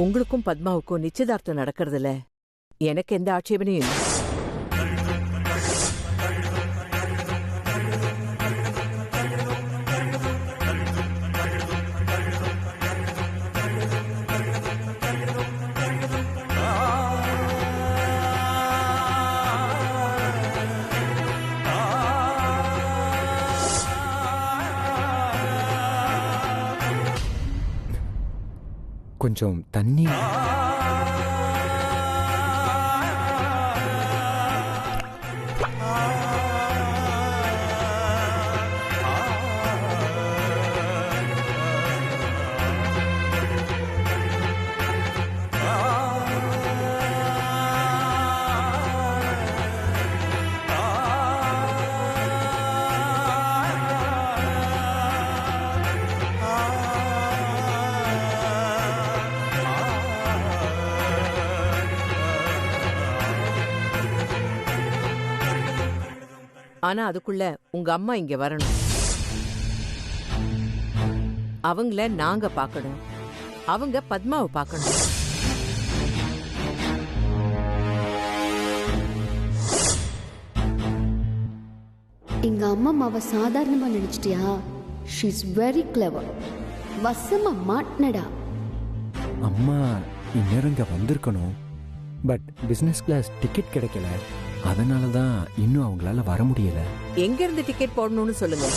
உங்களுக்கும் பத்மாவுக்கும் நிச்சயதார்த்தம் நடக்கிறதுல எனக்கு எந்த ஆட்சேபனையும் இல்லை. கொஞ்சம் தண்ணி. ஆனா அதுக்குள்ள உங்க அம்மா இங்க வரணும். அவங்கள நாங்க பார்க்கணும், அவங்க பத்மாவை பார்க்கணும். எங்க அம்மா அம்மாவை சாதாரணமா நினைச்சிட்டியா? She is very clever. வசமா மாட்னடா. அம்மா இந்நேரம் இங்க வந்திருக்கணும். பட் பிசினஸ் கிளாஸ் டிக்கெட் கிடைக்கல. அதனாலதான் இன்னும் அவங்களால வர முடியல. எங்க இருந்து டிக்கெட் போடணும்னு சொல்லுங்க.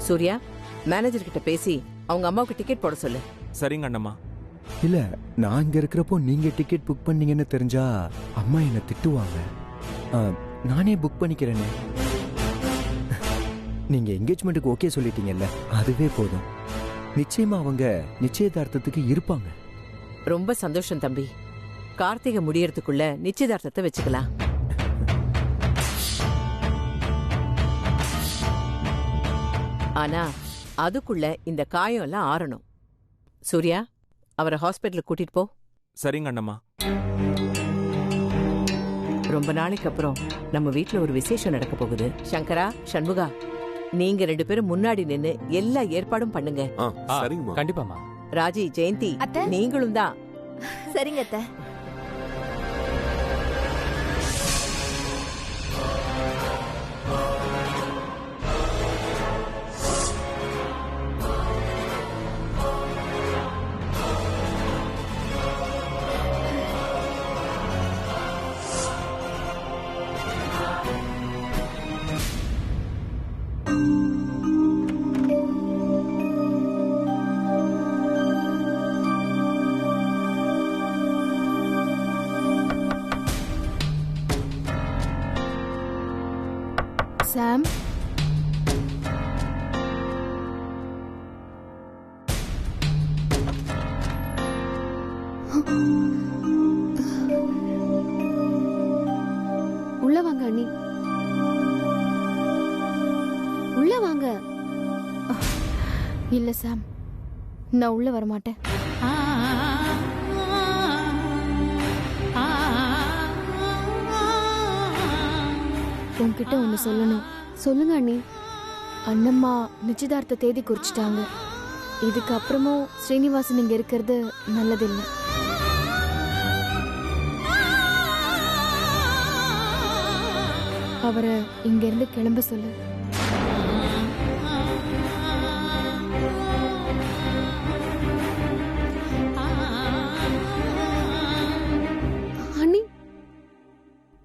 சூர்யா, மேனேஜர் கிட்ட பேசி அவங்க அம்மாவுக்கு டிக்கெட் போட சொல்லு. சரிங்க அண்ணம்மா. இல்ல, நான் இங்க இருக்கிறப்போ நீங்க டிக்கெட் புக் பண்ணீங்கன்னு தெரிஞ்சா அம்மா என்ன திட்டுவாங்க. நானே புக் பண்ணிக்கிறேனே. நீங்க என்கேஜ்மெண்ட்டுக்கு ஓகே சொல்லிட்டீங்கல்ல, அதுவே போதும். நிச்சயமா அவங்க நிச்சயதார்த்தத்துக்கு இருப்பாங்க. ரொம்ப சந்தோஷம் தம்பி. கார்த்திகை முடியறதுக்குள்ள நிச்சயதார்த்தத்தை வச்சுக்கலாம். ஆனா அதுக்குள்ள இந்த காயம் எல்லாம் ஆறணும். சூர்யா, அவரை ஹாஸ்பிட்டலுக்கு கூட்டிட்டு போ. சரிங்க அண்ணம்மா. ரொம்ப நாளைக்கு அப்புறம் நம்ம வீட்டுல ஒரு விசேஷம் நடக்க போகுது. சங்கரா, சண்முகா, நீங்க 2 பேரும் முன்னாடி நின்னு எல்லா ஏற்பாடும் பண்ணுங்க. சரிங்கம்மா. கண்டிப்பாமா. ராஜி, ஜெயந்தி, நீங்களும் தான். சரிங்க அத்தை. சாம், உள்ள வாங்க அண்ணி. உள்ள வாங்க. இல்ல சாம், நான் உள்ள வரமாட்டேன். உன்கிட்ட ஒண்ணு சொல்லணும். சொல்லுங்க அண்ணி. அண்ணம்மா நிச்சயதார்த்த தேதி குறிச்சிட்டாங்க. இதுக்கப்புறமும் ஸ்ரீனிவாசன் இங்க இருக்கிறது நல்லதில்லை. அவரை இங்க இருந்து கிளம்ப சொல்லு. அண்ணி,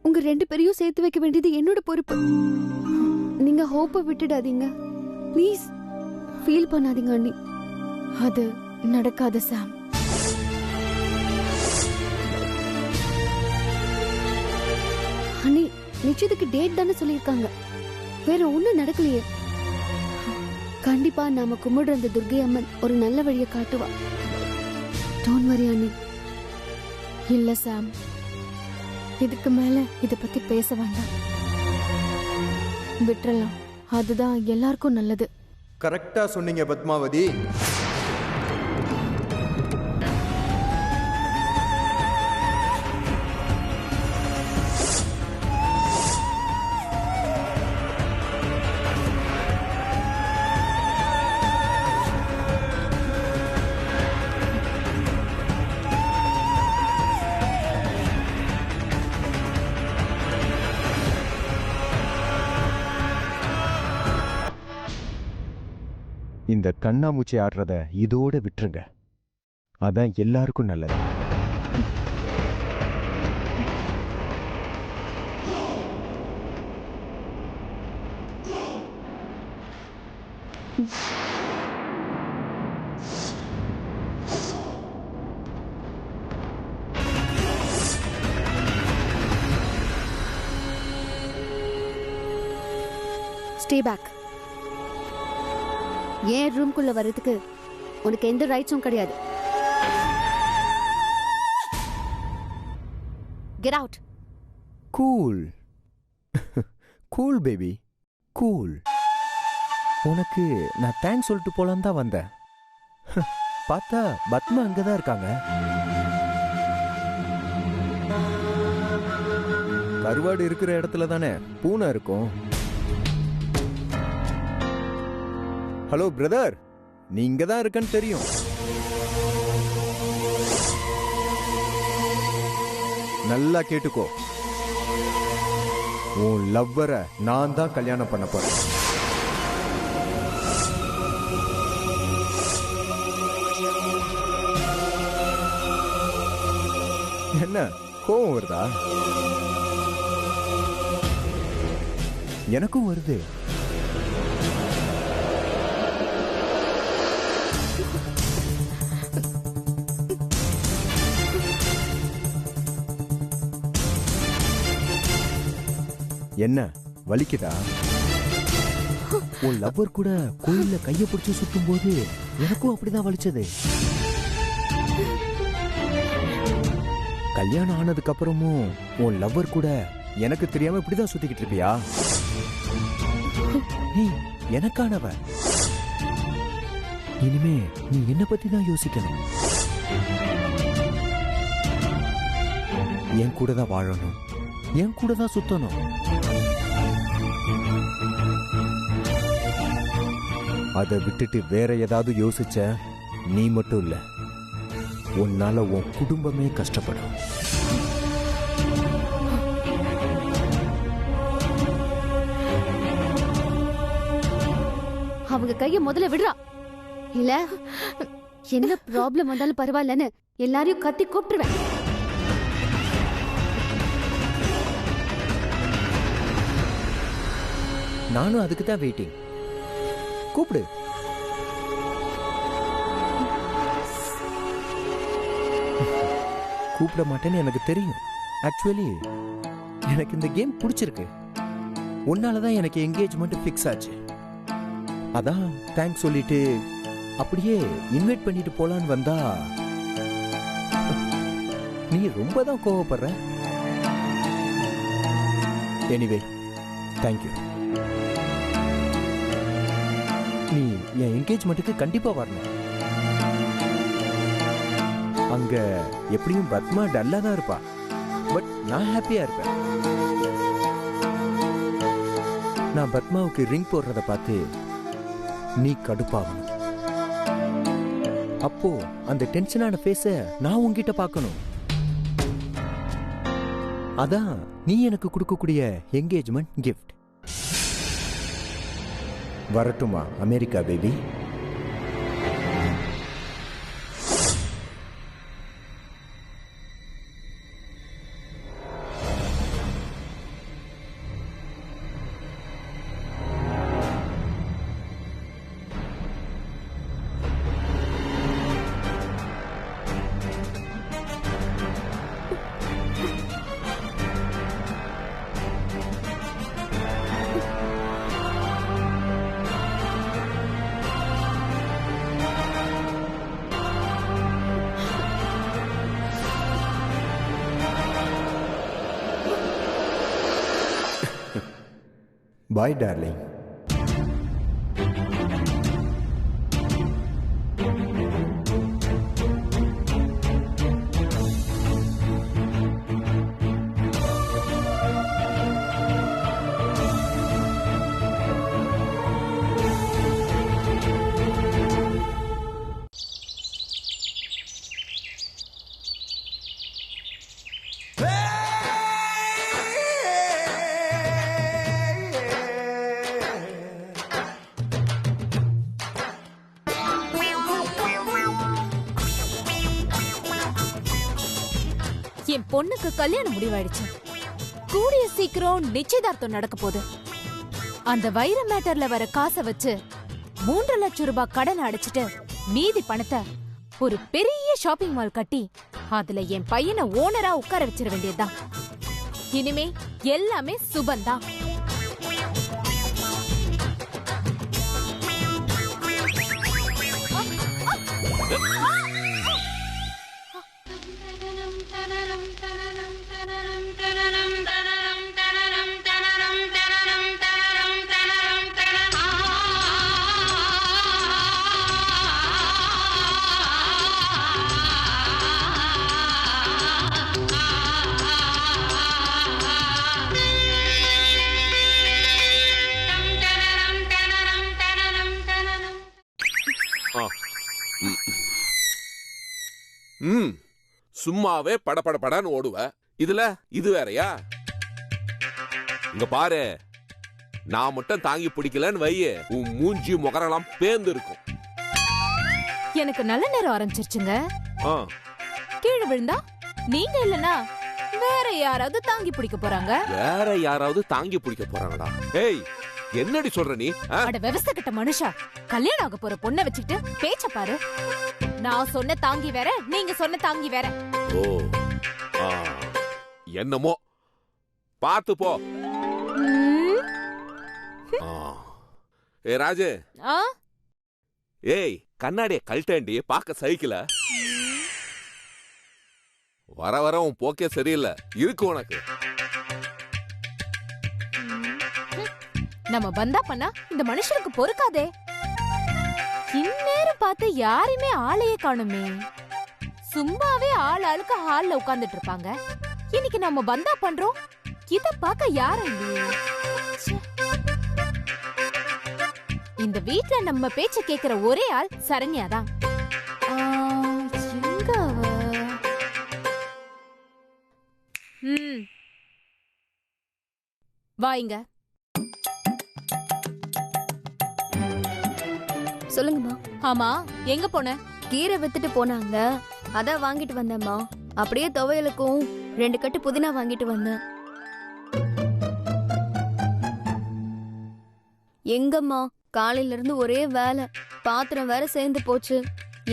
உங்க 2 பேரையும் சேர்த்து வைக்க வேண்டியது என்னோட பொறுப்பு. நீங்க ஹோப்பை விட்டுடாதீங்க ப்ளீஸ். ஃபீல் பண்ணாதீங்க அண்ணி. அது நடக்காத சாம். அண்ணி, நிச்சயத்துக்கு டேட் தானே சொல்லியிருக்காங்க. வேற ஒண்ணும் நடக்கலையே. கண்டிப்பா நாம கும்பிடுற அந்த துர்கை அம்மன் ஒரு நல்ல வழியை காட்டுவா. டோன்ட் வரி அண்ணி. இல்ல சாம், இதுக்கு மேல இத பத்தி பேச வேண்டாம். விட்டுறலாம். அதுதான் எல்லாருக்கும் நல்லது. கரெக்டா சொன்னீங்க பத்மாவதி. இந்த கண்ணாமூச்சி ஆடுறத இதோட விட்டுருங்க. அதான் எல்லாருக்கும் நல்லது. Stay back. ஏன் ரூம்குள்ள வர்றதுக்கு உனக்கு எந்த ரைட்ஸும் கிடையாது. Get out. Cool cool baby cool. உனக்கு நான் தேங்க்ஸ் சொல்லிட்டு போலான்னு தான் வந்தேன். பார்த்தா பத்மா அங்கதான் இருக்காங்க. கருவாடு இருக்கிற இடத்துல தானே பூனை இருக்கும். ஹலோ பிரதர், நீ இங்க தான் இருக்கன்னு தெரியும். நல்லா கேட்டுக்கோ, உன் லவ்வரை நான் தான் கல்யாணம் பண்ண போறேன். என்ன கோவம் வருதா? எனக்கும் வருது. என்ன வலிக்குதா? உன் லவ்வர் கூட கோயில்ல கைய பிடிச்சு சுத்தும் போது எனக்கும் அப்படிதான் வலிச்சது. கல்யாணம் ஆனதுக்கு அப்புறமும் உன் லவ்வர் கூட எனக்கு தெரியாம இப்படிதான் சுத்திக்கிட்டு இருப்பியா? நீ எனக்கானவ. இனிமே நீ என்ன பத்தி தான் யோசிக்கணும். என் கூட தான் வாழணும், என் கூட தான் சுத்தணும். அதை விட்டுட்டு வேற ஏதாவது யோசிச்ச நீ மட்டும் இல்ல, உன்னால உன் குடும்பமே கஷ்டப்படும். அவங்க கைய முதல்ல விடுறா. இல்ல என்ன ப்ராப்ளம் வந்தாலும் பரவாயில்லன்னு எல்லாரையும் கத்தி கூப்பிட்டுருவேன். நானும் அதுக்கு தான் வெயிட்டிங். கூப்பிடு. கூப்பிட மாட்டேன்னு எனக்கு தெரியும். ஆக்சுவலி எனக்கு இந்த கேம் பிடிச்சிருக்கு. உன்னாலதான் எனக்கு என்கேஜ்மெண்ட் ஃபிக்ஸ் ஆச்சு. அதான் தேங்க்ஸ் சொல்லிட்டு அப்படியே இன்வைட் பண்ணிட்டு போலான்னு வந்தா நீ ரொம்ப தான் கோவப்படுற. Anyway thank you. நீ என் என்கேஜ்மெண்ட்டுக்கு கண்டிப்பா வரணும். அங்க எப்படியும் பத்மா டல்லா தான் இருப்பா, பட் நான் ஹாப்பியா இருப்பேன். நான் பத்மாவுக்கு ரிங் போடுறத பார்த்து நீ கடுப்பாகணும். அப்போ அந்த டென்ஷனான ஃபேஸ நான் உன்கிட்ட பார்க்கணும். அதான் நீ எனக்கு கொடுக்கக்கூடிய என்கேஜ்மெண்ட் கிஃப்ட். வரட்டுமா அமெரிக்கா பேபி? Bye, darling. என் பொண்ணுக்கு கல்யாணம் முடிவாயிடுச்சு. கூடிய சீக்கிரம் நிச்சயதார்த்தம் நடக்க போகுது. அந்த வைர மேட்டர்ல வர காசை வச்சு 3 லட்சம் ரூபாய் கடன் அடைச்சிட்டு மீதி பணத்தை ஒரு பெரிய ஷாப்பிங் மால் கட்டி அதுல என் பையனை ஓனரா உட்கார வச்சிட வேண்டியதுதான். இனிமே எல்லாமே சுபந்தான். சும்மாவே படபடன்னு ஓடுவ. இதுல இது வேறயா? இங்க பாரு, நான் மட்டும் தாங்கி பிடிக்கலன்னு வையே, உன் மூஞ்சி முகரெல்லாம் பேந்து இருக்கும். எனக்கு நல்ல நேரம் ஆரம்பிச்சிருச்சுங்க. கீழே விழுந்தா நீங்க இல்லனா வேற யாராவது தாங்கி பிடிக்க போறாங்க. வேற யாராவது தாங்கி பிடிக்க போறாங்கடா? ஏய், என்னடி சொல்ற நீ? அட விவசாய கிட்ட மனுஷா, கல்யாணம் ஆக போற பொண்ணை வச்சுக்கிட்டு பேச்ச பாரு. நான் சொன்ன தாங்கி வேற, நீங்க சொன்ன தாங்கி வேற. ஓ, என்னமோ பாத்து போ. ஏ ராஜு, ஏய் கண்ணாடிய கழட்டேண்டி, பாக்க சைக்கிள. வர வர உன் போக்கே சரியில்லை இருக்கு உனக்கு. நம்ம பந்தா பண்ணா இந்த மனுஷனுக்கு பொறுக்காதே. இந்நேரம் பார்த்து யாருமே ஆளையே காணுமே. சும்மாவே ஆளுக்கு ஹால்ல உட்கார்ந்துட்டு இருப்பாங்க. இன்னைக்கு நம்ம பந்தா பண்றோம், இத பார்க்க யாரும் இல்லையே. இந்த வீட்ல நம்ம பேச்ச கேக்குற ஒரே ஆள் சரண்யா தான். எங்க அவ? வாங்க. சொல்லுங்கம்மா. ஆமா, எங்க போன? கீரை வித்துட்டு போனாங்க, அதான் வாங்கிட்டு வந்தேம்மா. அப்படியே துவையலுக்கும் 2 கட்டு புதினா வாங்கிட்டு வந்தேன். எங்கம்மா, காலையில இருந்து ஒரே வேலை, பாத்திரம் வேற சேர்ந்து போச்சு.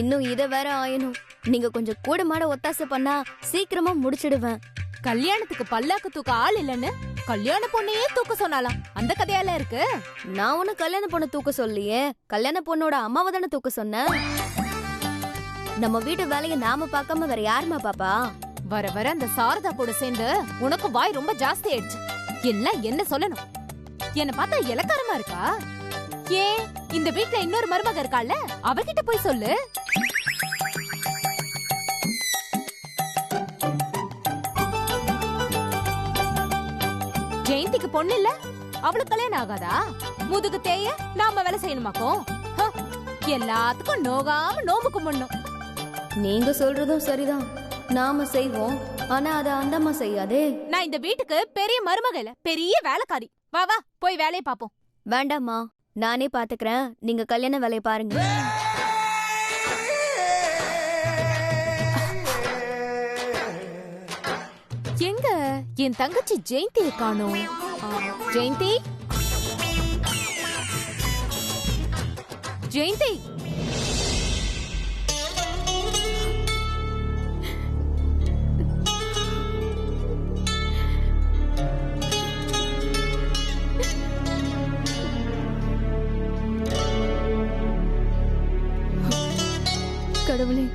இன்னும் இத வேற ஆயணும். நீங்க கொஞ்சம் கூட மாட ஒத்தாசை பண்ணா சீக்கிரமா முடிச்சிடுவேன். கல்யாணத்துக்கு பல்லாக்கு தூக்க ஆள் இல்லன்னு கல்யாண பொண்ணையே தூக்க சொன்னாலாம். அந்த கதையால இருக்கு. நான் ஒண்ணு கல்யாண பொண்ணு தூக்க சொல்லியே, கல்யாண பொண்ணோட அம்மாவை தானே தூக்க சொன்னேன். நம்ம வீட்டு வேலையை நாம பார்க்காம வேற யாருமா பாப்பா? வர வர அந்த சாரதா கூட சேர்ந்து உனக்கு வாய் ரொம்ப ஜாஸ்தி ஆயிடுச்சு. எல்லாம் என்ன சொல்லணும்? என்ன பார்த்தா இலக்காரமா இருக்கா? ஏன் இந்த வீட்டுல இன்னொரு மருமக இருக்கால, அவகிட்ட போய் சொல்லு. ஜெயந்திக்கு பொண்ணு இல்ல, அவளுக்கு கல்யாணம் ஆகாதா? முதுகு தேய நாம வேலை செய்யணுமாக்கும்? எல்லாத்துக்கும் நோகாம நோம்பு கும்பிடணும். நீங்க சொல்றதும் சரிதான், நாம செய்வோம். ஆனா அத அந்தம்மா செய்யாதே. நான் இந்த வீட்டுக்கு பெரிய மருமக இல்ல, பெரிய வேலைக்காரி. வா வா, போய் வேலையை பாப்போம். வேண்டாம்மா, நானே பாத்துக்கிறேன். நீங்க கல்யாண வேலையை பாருங்க. எங்க என் தங்கச்சி ஜெயந்தியை காணோம்? ஜெயந்தி, ஜெயந்தி. கடவுளே,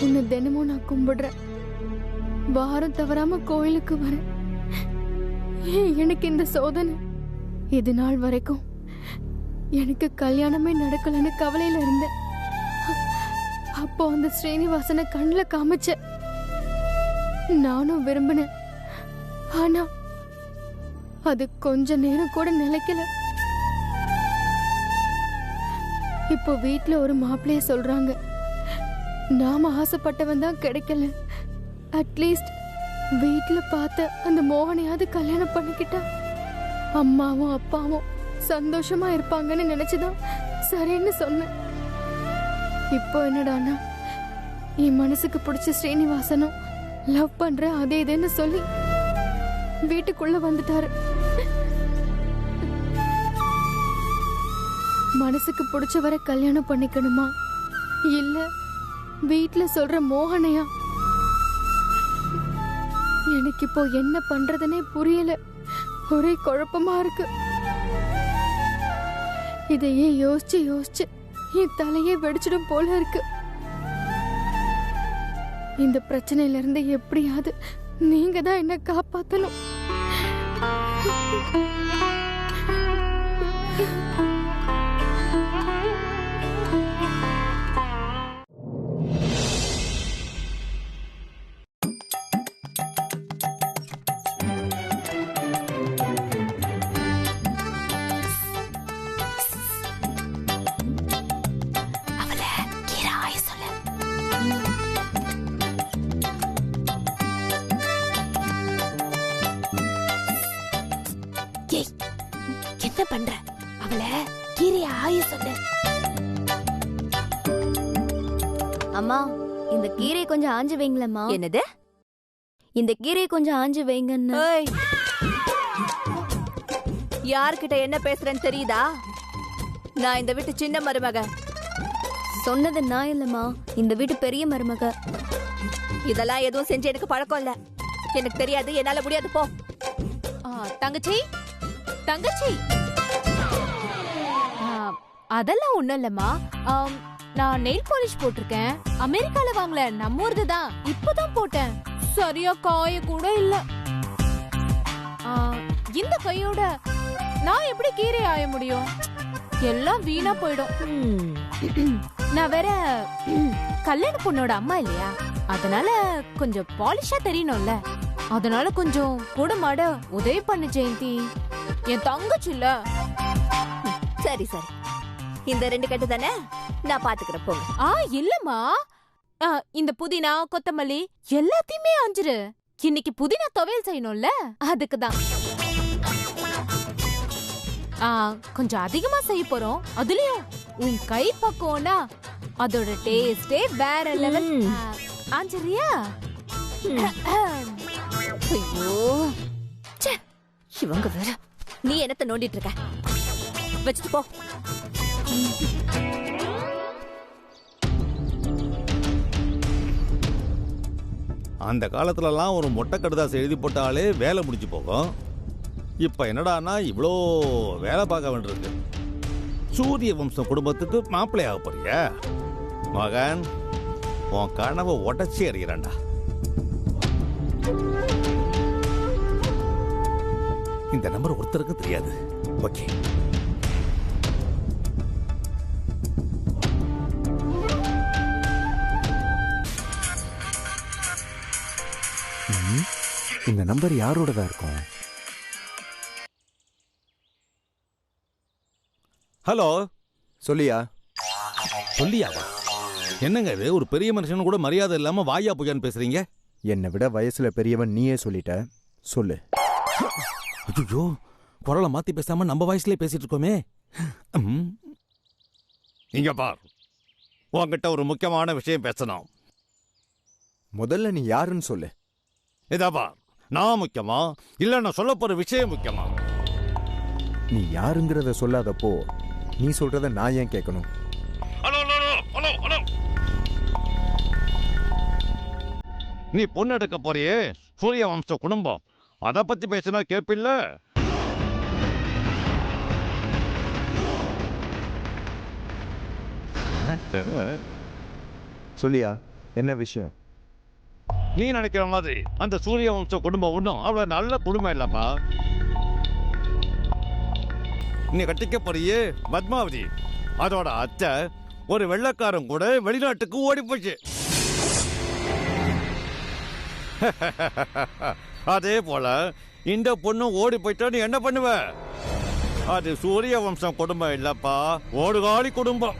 உன்னை தினமும் நான் கும்பிடுறேன். வாரம் தவறாம கோயிலுக்கு வரேன். ஏன் எனக்கு இந்த சோதனை? இது நாள் வரைக்கும் எனக்கு கல்யாணமே நடக்கலன்னு கவலையில இருந்தேன். அப்போ அந்த ஸ்ரீனிவாசனை கண்ணுல காமிச்ச, நானும் விரும்பினேன். ஆனா அது கொஞ்ச நேரம் கூட நிலைக்கல. இப்போ வீட்டுல ஒரு மாப்பிள்ளைய சொல்றாங்க. நாம ஆசைப்பட்டவன் தான் கிடைக்கல. அட்லீஸ்ட் வீட்டுல பார்த்த அந்த மோகனையாவது கல்யாணம் பண்ணிக்கிட்டா அம்மாவும் அப்பாவும் சந்தோஷமா இருப்பாங்கன்னு நினைச்சுதான் சரின்னு சொன்னேன். இப்போ என்னடானா, என் மனசுக்கு பிடிச்ச ஸ்ரீனிவாசனும் லவ் பண்ற அதே இதுன்னு சொல்லி வீட்டுக்குள்ள வந்துட்டாரு. மனசுக்கு பிடிச்சவரை கல்யாணம் பண்ணிக்கணுமா இல்ல வீட்ல சொல்ற மோகனையா? எனக்கு இப்போ என்ன பண்றதுனே புரியல. ஒரே குழப்பமா இருக்கு. இதையே யோசிச்சு யோசிச்சு என் தலையே வெடிச்சிடும் போல இருக்கு. இந்த பிரச்சனையில இருந்து எப்படியாவது நீங்க தான் என்ன காப்பாத்தணும். என்ன பண்ற? அவளை கீரைய ஆய சொல்லு. அம்மா, இந்த கீரை கொஞ்சம் ஆஞ்சு வைங்களேம்மா. என்னது? இந்த கீரை கொஞ்சம் ஆஞ்சு வைங்கன்னு. யார்கிட்ட என்ன பேசுறேன்னு தெரியுதா? நான் இந்த வீட்டு சின்ன மருமக. சொன்னது நான் இல்லம்மா, இந்த வீட்டு பெரிய மருமக. இதெல்லாம் எதுவும் செஞ்சு எனக்கு பழக்கம் இல்ல. எனக்கு தெரியாது, என்னால முடியாது. போ. தங்கச்சி, தங்கச்சி, அதெல்லாம் ஒண்ணும் இல்லம்மா. நான் நெயில் பாலிஷ் போட்டிருக்கேன். அமெரிக்கால வாங்கல, நம்ம ஊர்து தான். இப்பதான் போட்டேன். சரியா காய கூட இல்ல. இந்த கையோட நான் எப்படி கீரை ஆய முடியும்? எல்லாம் வீணா போயிடும். நான் வேற கல்யாண பொண்ணோட அம்மா இல்லையா, அதனால கொஞ்சம் பாலிஷா தெரியணும்ல. அதனால கொஞ்சம் கூட மாட உதவி பண்ணு ஜெயந்தி. என் தங்கச்சி இல்ல. சரி சரி, இந்த 2 கட்டு தானே, நான் பாத்துக்கிறேன். போங்க. இல்லம்மா, இந்த புதினா கொத்தமல்லி எல்லாத்தையுமே ஆஞ்சிரு. இன்னைக்கு புதினா துவையல் செய்யணும்ல, அதுக்குதான். கொஞ்சம் அதிகமா செய்ய போறோம். அதுலயும் உன் கை பக்குவம்னா அதோட டேஸ்டே வேற லெவல். ஆஞ்சரியா? ஐயோ, இவங்க வேற. நீ என்னத்த நோண்டிட்டு இருக்க? வச்சுட்டு போ. அந்த காலத்துலலாம் ஒரு மொட்டை கடுதாசை எழுதி போட்டாலே வேலை முடிச்சு போகும். இப்போ என்னடானா இவ்வளோ வேலை பார்க்க வேண்டியிருக்கு. சூரிய வம்சம் குடும்பத்துக்கு மாப்பிள்ளை ஆக போறியா? மகன், உன் கனவை உடச்சி அறிகிறான்டா. இந்த நம்பர் ஒருத்தருக்கு தெரியாது. ஓகே, இந்த நம்பர் யாரோடதா இருக்கும்? ஹலோ, சொல்லியா? சொல்லியாவா? என்னங்க இது, ஒரு பெரிய மனுஷன் கூட மரியாதை இல்லாம வாயா புயான்னு பேசுறீங்க? என்னை விட வயசுல பெரியவன் நீயே சொல்லிட்ட, சொல்லு. ஐயோ, குரலை மாத்தி பேசாம நம்ம வயசுலயே பேசிட்டு இருக்கோமே. இங்க பார், உன்கிட்ட ஒரு முக்கியமான விஷயம் பேசணும். முதல்ல நீ யாருன்னு சொல்லு. இதா பார், நான் முக்கியமா இல்ல நான் சொல்ல போற விஷயம் முக்கியமா? நீ யாருங்கிறத சொல்லாதப்போ நீ சொல்றத நான் ஏன் கேட்கணும்? நீ பொண்ணு எடுக்க போறியே, சூரிய வம்ச குடும்பம், அத பத்தி பேசினா கேப்பில்ல? சொல்லியா, என்ன விஷயம்? நீ நினைக்கிற மாதிரி அந்த சூரிய வம்ச குடும்பம் ஒன்றும் அவ்வளவு நல்ல குடும்பம் இல்லப்பா. நீ கட்டிக்க போறியே பத்மாவதி, அதோட அத்தை ஒரு வெள்ளைக்காரன் கூட வெளிநாட்டுக்கு ஓடி போச்சு. அதே போல இந்த பொண்ணு ஓடி போயிட்டா நீ என்ன பண்ணுவ? அது சூரிய வம்சம் குடும்பம் இல்லப்பா, ஓடுகாலி குடும்பம்.